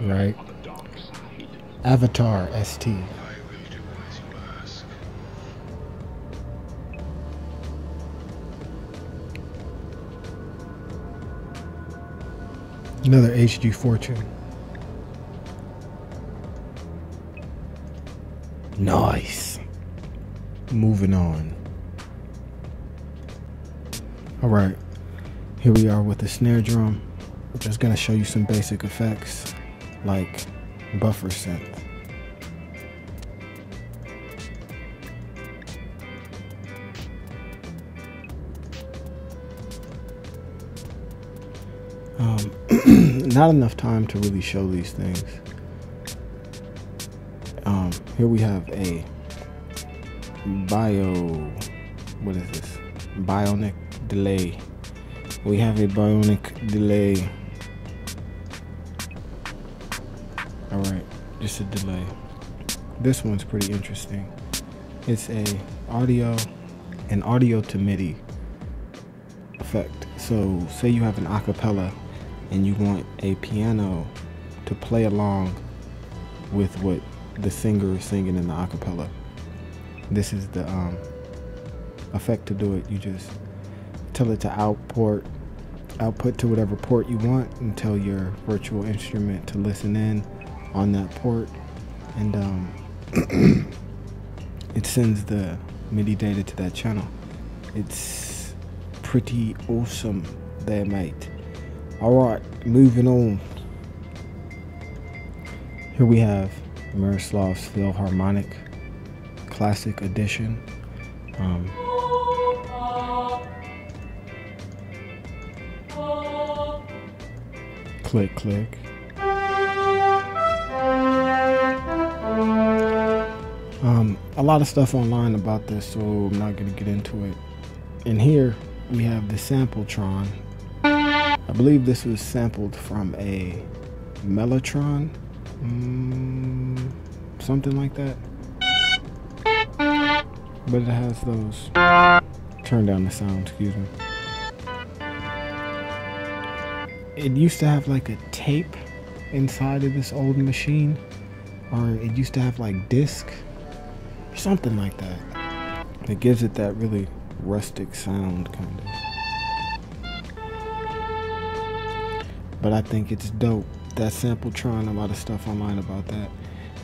Right? Avatar ST. Another HG Fortune. Nice. Moving on. Alright, here we are with the snare drum. I'm just gonna show you some basic effects like buffer synth. Not enough time to really show these things. Here we have a what is this? Bionic delay. We have a bionic delay. Alright, just a delay. This one's pretty interesting. It's an audio to MIDI effect. So say you have an acapella and you want a piano to play along with what the singer is singing in the acapella. This is the effect to do it. You just tell it to output to whatever port you want and tell your virtual instrument to listen in on that port, and it sends the MIDI data to that channel. It's pretty awesome there, mate. Alright, moving on. Here we have Miroslav's Philharmonic Classic Edition. Click, click. A lot of stuff online about this, so I'm not going to get into it. And here we have the Sampletron. I believe this was sampled from a Mellotron, something like that. But it has those. Turn down the sound, excuse me. It used to have like a tape inside of this old machine, or it used to have like disc, something like that. It gives it that really rustic sound, kind of. But I think it's dope. That Sampletron, a lot of stuff online about that.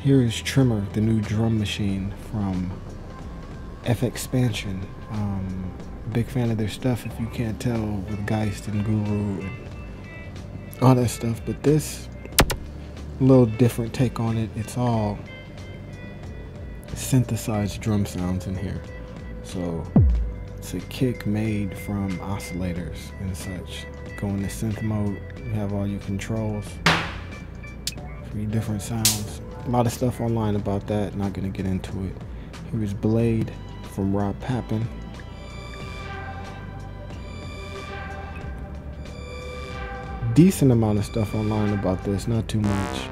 Here is Trimmer, the new drum machine from F-Expansion. Big fan of their stuff, if you can't tell, with Geist and Guru and all that stuff. But this, a little different take on it. It's all synthesized drum sounds in here. So it's a kick made from oscillators and such. Go into synth mode, you have all your controls for your different sounds. A lot of stuff online about that, not gonna get into it. Here's Blade from Rob Papin. Decent amount of stuff online about this, not too much.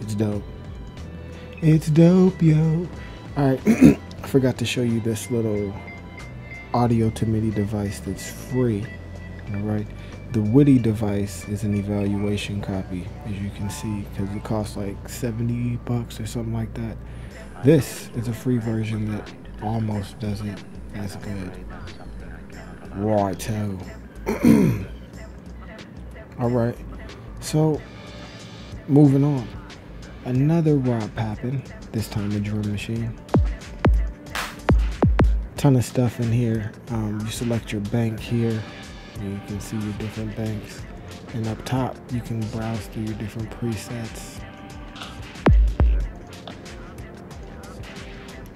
It's dope. It's dope, yo. Alright, I forgot to show you this little audio to MIDI device that's free. Alright. The Witty device is an evaluation copy, as you can see, because it costs like $70 or something like that. This is a free version that almost does it as good. Righto. Alright, so moving on. Another Rob Papin, this time a drum machine. Ton of stuff in here. You select your bank here. You can see your different banks, and up top you can browse through your different presets,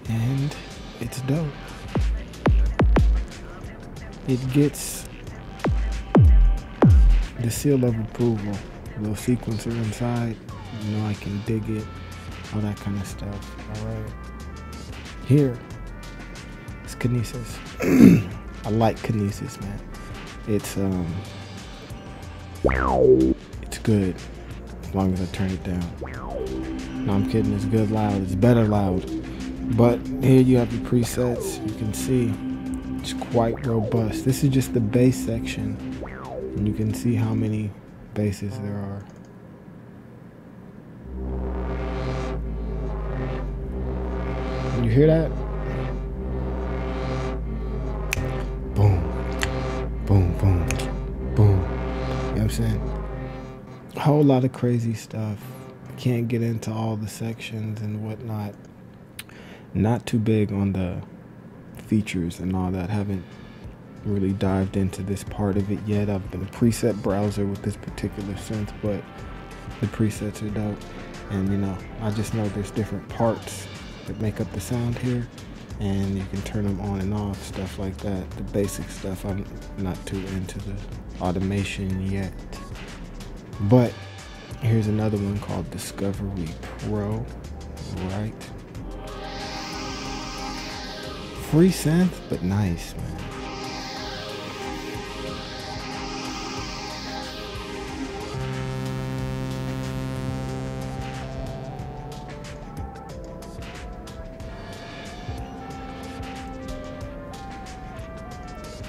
and it's dope. It gets the seal of approval, a little sequencer inside, you know, I can dig it, all that kind of stuff. Alright, here is Kinesis. I like Kinesis, man. It's good. as long as I turn it down. No, I'm kidding, it's good loud, it's better loud. But here you have your presets. You can see it's quite robust. This is just the bass section, and you can see how many basses there are. You hear that? Boom, boom, boom, boom. You know what I'm saying? A whole lot of crazy stuff. Can't get into all the sections and whatnot. Not too big on the features and all that. Haven't really dived into this part of it yet. I've been a preset browser with this particular synth, but the presets are dope. And you know, I just know there's different parts that make up the sound here, and you can turn them on and off, stuff like that. The basic stuff, I'm not too into the automation yet. But here's another one called Discovery Pro, right? Free synth, but nice, man.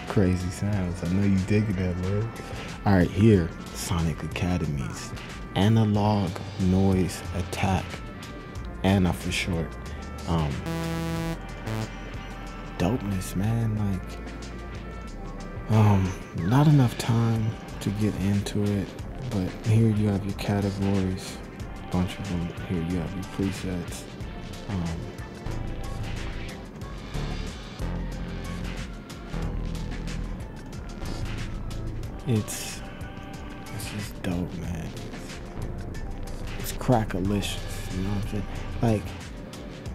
Crazy sounds. I know you digging that, man. All right, here, Sonic Academy's Analog Noise Attack, ANA for short. Dopeness, man. Like, not enough time to get into it, but here you have your categories, a bunch of them. Here you have your presets. It's just dope, man. It's crackalicious, you know what I'm saying? Like,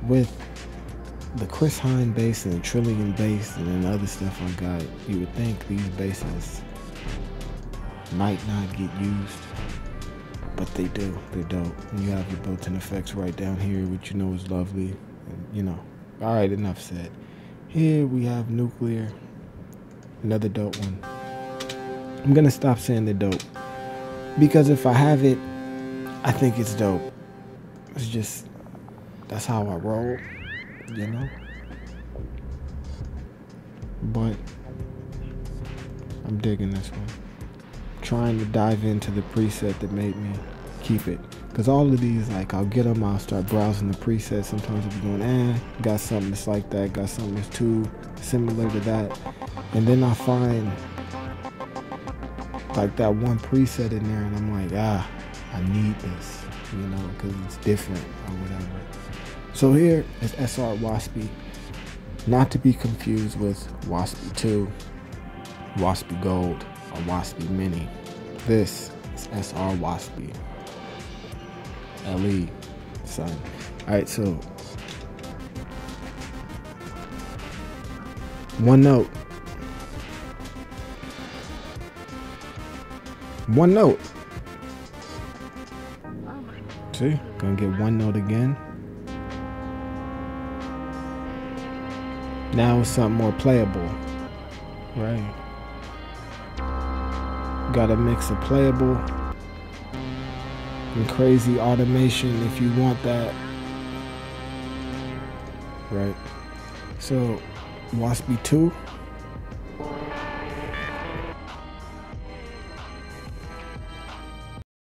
with the Chris Hine bass and the Trillion bass and then other stuff I got, you would think these basses might not get used, but they do. They're dope. And you have your built-in effects right down here, which you know is lovely. And, you know, all right, enough said. Here we have Nuclear, another dope one. I'm gonna stop saying they're dope, because if I have it, I think it's dope. It's just, that's how I roll, you know? But I'm digging this one. Trying to dive into the preset that made me keep it. Because all of these, like, I'll get them, I'll start browsing the presets. Sometimes I'll be going, got something that's like that, got something that's too similar to that. And then I find like that one preset in there, and I'm like, I need this, you know, because it's different or whatever. So here is SR Waspy, not to be confused with Waspy 2, Waspy Gold, or Waspy Mini. This is SR Waspy, LE, son. All right, so one note. One note. See, gonna get one note again. Now it's something more playable, right? Got a mix of playable and crazy automation if you want that, right? So Waspy 2.